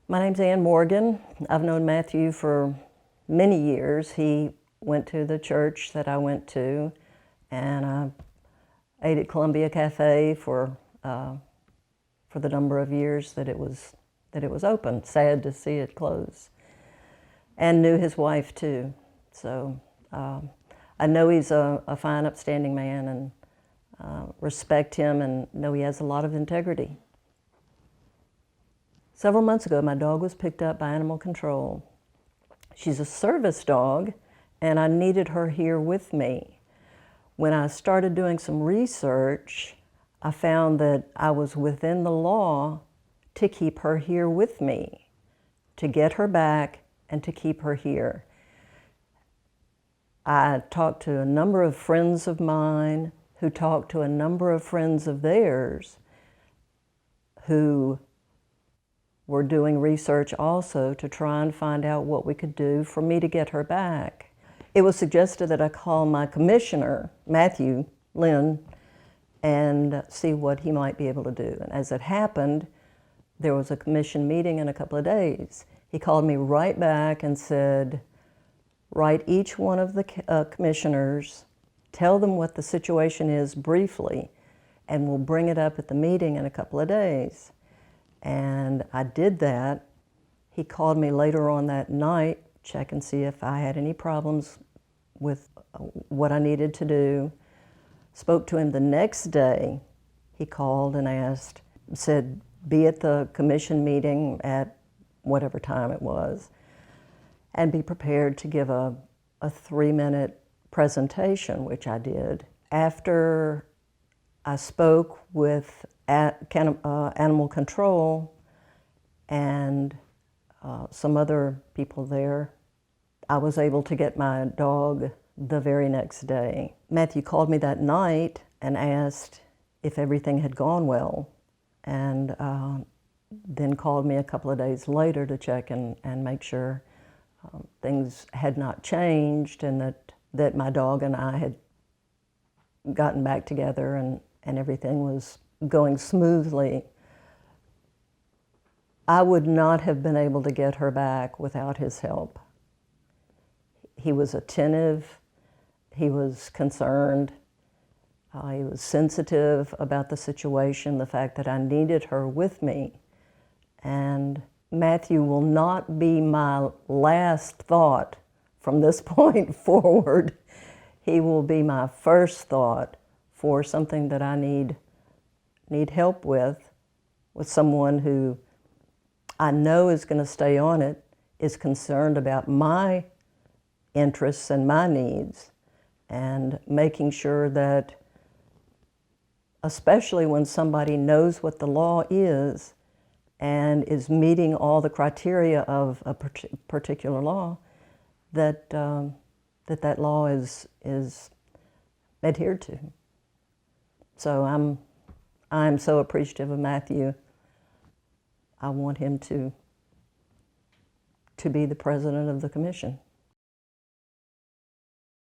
My name's Ann Morgan. I've known Matthew for many years. He went to the church that I went to, and I ate at Columbia Cafe for the number of years that it was open. Sad to see it close. And knew his wife too. So I know he's a fine, upstanding man, and respect him, and know he has a lot of integrity. Several months ago, my dog was picked up by animal control. She's a service dog, and I needed her here with me. When I started doing some research, I found that I was within the law to keep her here with me, to get her back and to keep her here. I talked to a number of friends of mine who talked to a number of friends of theirs who were doing research also to try and find out what we could do for me to get her back. It was suggested that I call my commissioner, Matthew Lynn, and see what he might be able to do. And as it happened, there was a commission meeting in a couple of days. He called me right back and said, write each one of the commissioners, tell them what the situation is briefly, and we'll bring it up at the meeting in a couple of days. And I did that. He called me later on that night, check and see if I had any problems with what I needed to do. Spoke to him the next day. He called and said, be at the commission meeting at whatever time it was, and be prepared to give a 3-minute presentation, which I did. After I spoke with animal control and some other people there, I was able to get my dog the very next day. Matthew called me that night and asked if everything had gone well, and then called me a couple of days later to check and make sure things had not changed, and that my dog and I had gotten back together and everything was going smoothly. I would not have been able to get her back without his help. He was attentive, he was concerned, he was sensitive about the situation, the fact that I needed her with me. And Matthew will not be my last thought from this point forward. He will be my first thought for something that I need help with someone who I know is going to stay on it, is concerned about my interests and my needs, and making sure that, especially when somebody knows what the law is and is meeting all the criteria of a particular law, that that law is adhered to. So I'm so appreciative of Matthew. I want him to be the president of the commission.